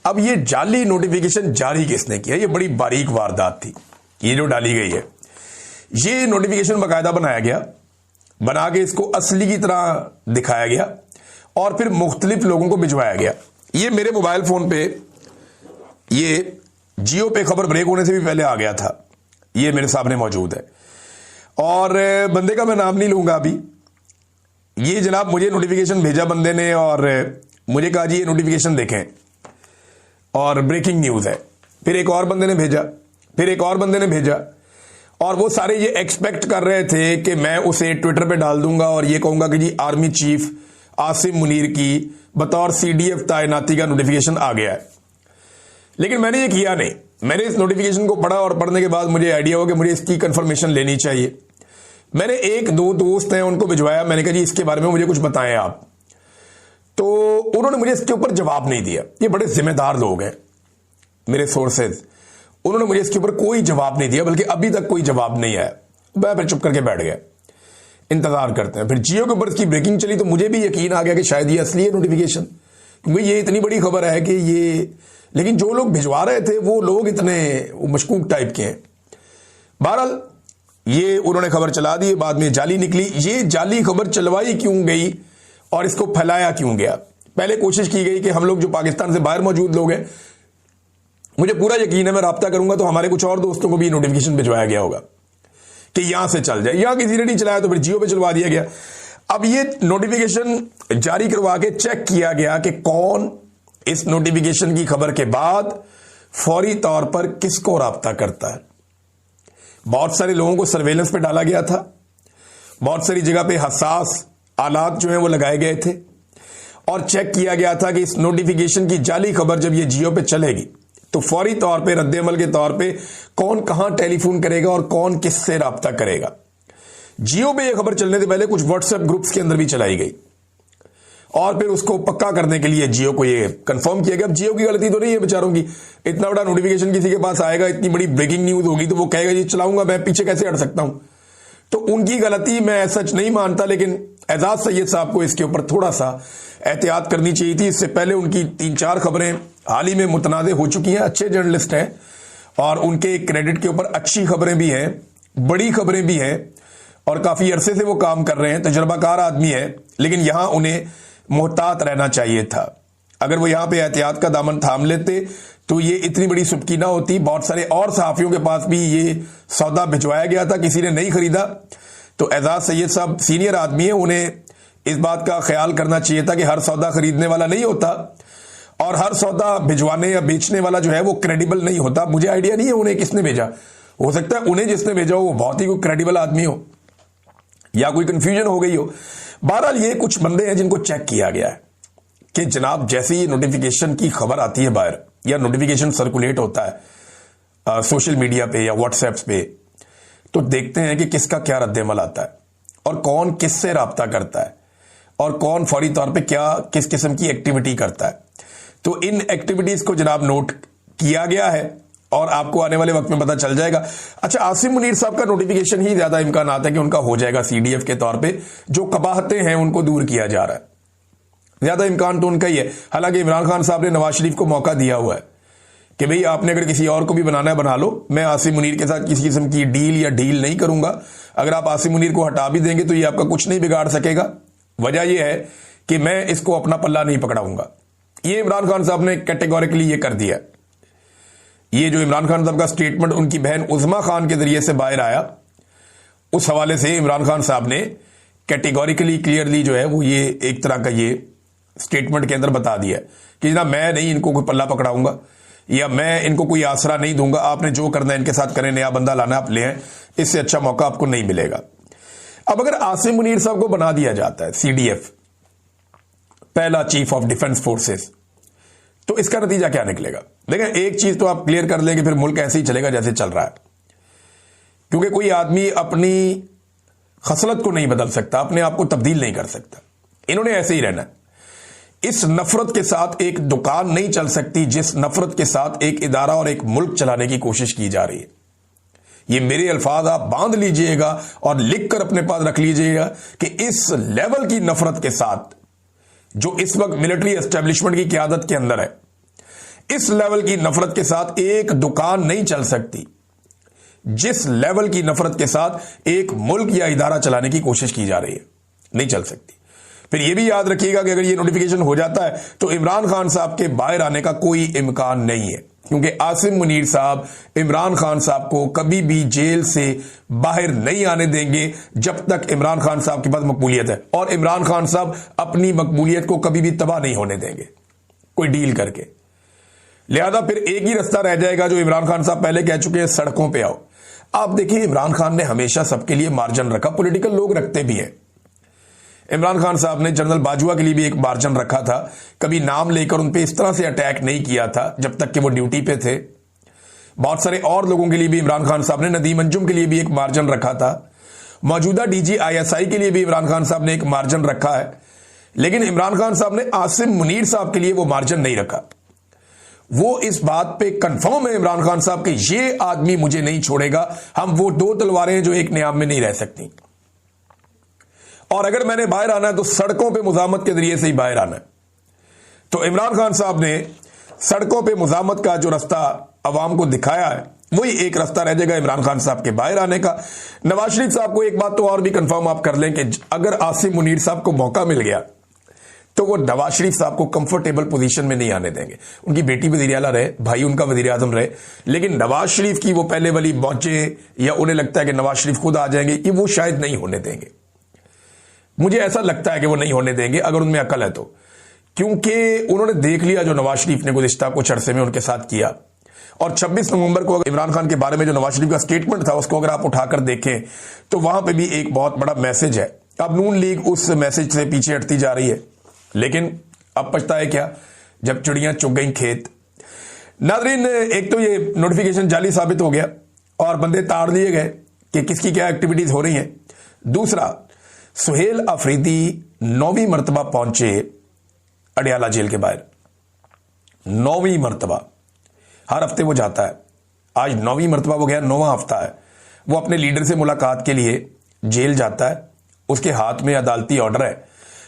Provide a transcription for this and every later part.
अब ये जाली नोटिफिकेशन जारी किसने किया? ये बड़ी बारीक वारदात थी ये जो डाली गई है। ये नोटिफिकेशन बाकायदा बनाया गया, बना के इसको असली की तरह दिखाया गया और फिर मुख्तलिफ लोगों को भिजवाया गया। ये मेरे मोबाइल फोन पे, ये जियो पे खबर ब्रेक होने से भी पहले आ गया था, ये मेरे सामने मौजूद है। और बंदे का मैं नाम नहीं लूंगा अभी। ये जनाब मुझे नोटिफिकेशन भेजा बंदे ने और मुझे कहा जी ये नोटिफिकेशन देखें और ब्रेकिंग न्यूज है। फिर एक और बंदे ने भेजा, फिर एक और बंदे ने भेजा, और वो सारे ये एक्सपेक्ट कर रहे थे कि मैं उसे ट्विटर पे डाल दूंगा और ये कहूंगा कि जी आर्मी चीफ आसिम मुनीर की बतौर सीडीएफ तैनाती का नोटिफिकेशन आ गया है। लेकिन मैंने ये किया नहीं। मैंने इस नोटिफिकेशन को पढ़ा और पढ़ने के बाद मुझे आइडिया हो कि मुझे इसकी कंफर्मेशन लेनी चाहिए। मैंने एक दो दोस्त हैं उनको भिजवाया, मैंने कहा जी इसके बारे में मुझे कुछ बताएं आप। तो उन्होंने मुझे इसके ऊपर जवाब नहीं दिया। ये बड़े जिम्मेदार लोग हैं मेरे सोर्सेज, उन्होंने मुझे इसके ऊपर कोई जवाब नहीं दिया, बल्कि अभी तक कोई जवाब नहीं आया। मैं फिर चुप करके बैठ गया, इंतजार करते हैं। फिर जियो के ऊपर इसकी ब्रेकिंग चली तो मुझे भी यकीन आ गया कि शायद ये असली है नोटिफिकेशन, क्योंकि ये इतनी बड़ी खबर है कि ये, लेकिन जो लोग भिजवा रहे थे वो लोग इतने मशकूक टाइप के हैं। बहरहाल ये उन्होंने खबर चला दी, बाद में जाली निकली। ये जाली खबर चलवाई क्यों गई और इसको फैलाया क्यों गया? पहले कोशिश की गई कि हम लोग जो पाकिस्तान से बाहर मौजूद लोग हैं, मुझे पूरा यकीन है मैं राब्ता करूंगा तो हमारे कुछ और दोस्तों को भी नोटिफिकेशन भिजवाया गया होगा कि यहां से चल जाए। यहां किसी ने नहीं चलाया तो फिर जियो पे चलवा दिया गया। अब ये नोटिफिकेशन जारी करवा के चेक किया गया कि कौन इस नोटिफिकेशन की खबर के बाद फौरी तौर पर किसको राब्ता करता है। बहुत सारे लोगों को सर्वेलेंस पे डाला गया था, बहुत सारी जगह पे हसास आलात जो है वो लगाए गए थे और चेक किया गया था कि इस नोटिफिकेशन की जाली खबर जब ये जियो पे चलेगी तो फौरी तौर पे रद्देअमल के तौर पे कौन कहां टेलीफोन करेगा और कौन किससे राब्ता करेगा। जियो पे यह खबर चलने से पहले कुछ व्हाट्सएप ग्रुप्स के अंदर भी चलाई गई और फिर उसको पक्का करने के लिए जियो को यह कंफर्म किया गया। अब जियो की गलती तो नहीं है बेचारों की, इतना बड़ा नोटिफिकेशन किसी के पास आएगा, इतनी बड़ी ब्रेकिंग न्यूज होगी तो वो कहेगा जी चलाऊंगा, मैं पीछे कैसे हट सकता हूं। तो उनकी गलती मैं सच नहीं मानता, लेकिन एजाज सैयद साहब को इसके ऊपर थोड़ा सा एहतियात करनी चाहिए थी। इससे पहले उनकी 3-4 खबरें हाल ही में मुतनाज़े हो चुकी हैं। अच्छे जर्नलिस्ट हैं और उनके क्रेडिट के ऊपर अच्छी खबरें भी हैं, बड़ी खबरें भी हैं और काफी अरसे से वो काम कर रहे हैं, तजर्बाकार आदमी है। लेकिन यहां उन्हें मोहतात रहना चाहिए था। अगर वो यहां पे एहतियात का दामन थाम लेते तो ये इतनी बड़ी सुबकी ना होती। बहुत सारे और सहाफियों के पास भी ये सौदा भिजवाया गया था, किसी ने नहीं खरीदा। तो एजाज सैयद साहब सीनियर आदमी है, उन्हें इस बात का ख्याल करना चाहिए था कि हर सौदा खरीदने वाला नहीं होता और हर सौदा भिजवाने या बेचने वाला जो है वो क्रेडिबल नहीं होता। मुझे आइडिया नहीं है उन्हें किसने भेजा, हो सकता है उन्हें जिसने भेजा हो वो बहुत ही कोई क्रेडिबल आदमी हो या कोई कंफ्यूजन हो गई हो। बहरहाल ये कुछ बंदे हैं जिनको चेक किया गया है कि जनाब जैसे ही नोटिफिकेशन की खबर आती है बाहर या नोटिफिकेशन सर्कुलेट होता है सोशल मीडिया पे या व्हाट्सएप पे, तो देखते हैं कि किसका क्या रद्देमल आता है और कौन किससे राब्ता करता है और कौन फौरी तौर पे क्या किस किस्म की एक्टिविटी करता है। तो इन एक्टिविटीज को जनाब नोट किया गया है और आपको आने वाले वक्त में पता चल जाएगा। अच्छा, आसिम मुनीर साहब का नोटिफिकेशन ही ज्यादा इम्कान आता है कि उनका हो जाएगा सीडीएफ के तौर पे। जो कबाहतें हैं उनको दूर किया जा रहा है, ज्यादा इम्कान तो उनका ही है। हालांकि इमरान खान साहब ने नवाज शरीफ को मौका दिया हुआ है कि भाई आपने अगर किसी और को भी बनाना है बना लो, मैं आसिम मुनीर के साथ किसी किस्म की डील या डील नहीं करूंगा। अगर आप आसिम मुनीर को हटा भी देंगे तो ये आपका कुछ नहीं बिगाड़ सकेगा। वजह यह है कि मैं इसको अपना पल्ला नहीं पकड़ाऊंगा। ये इमरान खान साहब ने कैटेगोरिकली ये कर दिया। ये जो इमरान खान साहब का स्टेटमेंट उनकी बहन उज़मा खान के जरिए से बाहर आया, उस हवाले से इमरान खान साहब ने कैटेगोरिकली क्लियरली जो है वो ये एक तरह का ये स्टेटमेंट के अंदर बता दिया कि जनाब मैं नहीं इनको कोई पल्ला पकड़ाऊंगा या मैं इनको कोई आसरा नहीं दूंगा, आपने जो करना है इनके साथ करें, नया बंदा लाना आप ले आए, इससे अच्छा मौका आपको नहीं मिलेगा। अब अगर आसिम मुनीर साहब को बना दिया जाता है सीडीएफ, पहला चीफ ऑफ डिफेंस फोर्सेस, तो इसका नतीजा क्या निकलेगा? देखिए, एक चीज तो आप क्लियर कर लेंगे, फिर मुल्क ऐसे ही चलेगा जैसे चल रहा है, क्योंकि कोई आदमी अपनी खसलत को नहीं बदल सकता, अपने आप को तब्दील नहीं कर सकता। इन्होंने ऐसे ही रहना है। इस नफरत के साथ एक दुकान नहीं चल सकती जिस नफरत के साथ एक इदारा और एक मुल्क चलाने की कोशिश की जा रही है। ये मेरे अल्फाज आप बांध लीजिएगा और लिखकर अपने पास रख लीजिएगा कि इस लेवल की नफरत के साथ जो इस वक्त मिलिट्री एस्टेब्लिशमेंट की क़यादत के अंदर है, इस लेवल की नफरत के साथ एक दुकान नहीं चल सकती जिस लेवल की नफरत के साथ एक मुल्क या इदारा चलाने की कोशिश की जा रही है, नहीं चल सकती। फिर यह भी याद रखिएगा कि अगर यह नोटिफिकेशन हो जाता है तो इमरान खान साहब के बाहर आने का कोई इम्कान नहीं है, क्योंकि आसिम मुनीर साहब इमरान खान साहब को कभी भी जेल से बाहर नहीं आने देंगे जब तक इमरान खान साहब के पास मकबूलियत है, और इमरान खान साहब अपनी मकबूलियत को कभी भी तबाह नहीं होने देंगे कोई डील करके। लिहाजा फिर एक ही रास्ता रह जाएगा जो इमरान खान साहब पहले कह चुके हैं, सड़कों पे आओ। आप देखिए, इमरान खान ने हमेशा सबके लिए मार्जिन रखा, पॉलिटिकल लोग रखते भी हैं। इमरान खान साहब ने जनरल बाजवा के लिए भी एक मार्जिन रखा था, कभी नाम लेकर उन पे इस तरह से अटैक नहीं किया था जब तक कि वो ड्यूटी पे थे। बहुत सारे और लोगों के लिए भी इमरान खान साहब ने, नदीम अंजुम के लिए भी एक मार्जिन रखा था, मौजूदा डीजी ISI के लिए भी इमरान खान साहब ने एक मार्जिन रखा है। लेकिन इमरान खान साहब ने आसिम मुनीर साहब के लिए वो मार्जिन नहीं रखा। वो इस बात पे कंफर्म है इमरान खान साहब कि ये आदमी मुझे नहीं छोड़ेगा, हम वो दो तलवारें जो एक नियाम में नहीं रह सकती, और अगर मैंने बाहर आना है तो सड़कों पे मुजामत के जरिए से ही बाहर आना है। तो इमरान खान साहब ने सड़कों पे मुजामत का जो रास्ता अवाम को दिखाया है, वही एक रास्ता रह जाएगा इमरान खान साहब के बाहर आने का। नवाज शरीफ साहब को एक बात तो और भी कंफर्म आप कर लें कि अगर आसिम मुनीर साहब को मौका मिल गया तो वो नवाज शरीफ साहब को कंफर्टेबल पोजीशन में नहीं आने देंगे। उनकी बेटी वजीर आला रहे, भाई उनका वजीर आजम रहे, लेकिन नवाज शरीफ की वो पहले वाली मौजें या उन्हें लगता है कि नवाज शरीफ खुद आ जाएंगे, ये वो शायद नहीं होने देंगे। मुझे ऐसा लगता है कि वो नहीं होने देंगे अगर उनमें अकल है तो, क्योंकि उन्होंने देख लिया जो नवाज शरीफ ने गुज़िश्ता कुछ अरसे में उनके साथ किया। और 26 नवंबर को इमरान खान के बारे में जो नवाज शरीफ का स्टेटमेंट था उसको अगर आप उठाकर देखें तो वहां पे भी एक बहुत बड़ा मैसेज है। अब नून लीग उस मैसेज से पीछे हटती जा रही है, लेकिन अब पछताए क्या जब चिड़ियां चुग गई खेत। नाज़रीन, एक तो ये नोटिफिकेशन जाली साबित हो गया और बंदे ताड़ दिए गए कि किसकी क्या एक्टिविटीज हो रही हैं। दूसरा, सुहेल अफरीदी 9वीं मर्तबा पहुंचे अडयाला जेल के बाहर। 9वीं मर्तबा, हर हफ्ते वो जाता है, आज 9वीं मर्तबा वो गया, 9वां हफ्ता है। वो अपने लीडर से मुलाकात के लिए जेल जाता है, उसके हाथ में अदालती ऑर्डर है,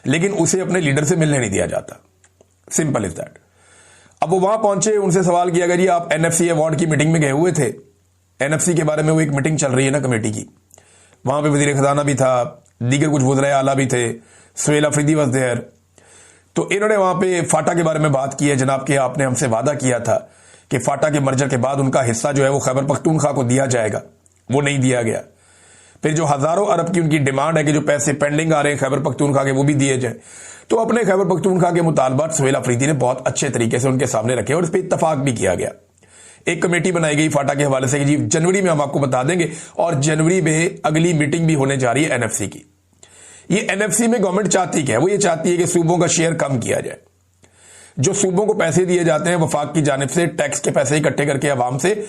लेकिन उसे अपने लीडर से मिलने नहीं दिया जाता। Simple is that. अब वो वहां पहुंचे, उनसे सवाल किया गया, जी आप NFC अवार्ड की मीटिंग में गए हुए थे? NFC के बारे में वो एक मीटिंग चल रही है ना कमेटी की, वहां पे वजीर खजाना भी था, दीगर कुछ वज़राए आला भी थे, सुहेल अफरीदी वाज देयर। तो इन्होंने वहां पे फाटा के बारे में बात की है। जनाब के आपने हमसे वादा किया था कि फाटा के मर्जर के बाद उनका हिस्सा जो है वो खैबर पख्तूनख्वा को दिया जाएगा, वो नहीं दिया गया। फिर जो हजारों अरब की उनकी डिमांड है कि जो पैसे पेंडिंग आ रहे हैं खैबर पख्तूनख्वा के वो भी दिए जाए, तो अपने खैबर पख्तूनख्वा के मुतालबात सुहेल अफरीदी ने बहुत अच्छे तरीके से उनके सामने रखे और इस पर इत्तफाक भी किया गया। एक कमेटी बनाई गई फाटा के हवाले से कि जी जनवरी में हम आपको बता देंगे, और जनवरी में अगली मीटिंग भी होने जा रही है NFC की। ये NFC में गवर्नमेंट चाहती क्या है? वो ये चाहती है कि सूबों का शेयर कम किया जाए। जो सूबों को पैसे दिए जाते हैं वफाक की जानिब से, टैक्स के पैसे इकट्ठे करके अवाम से,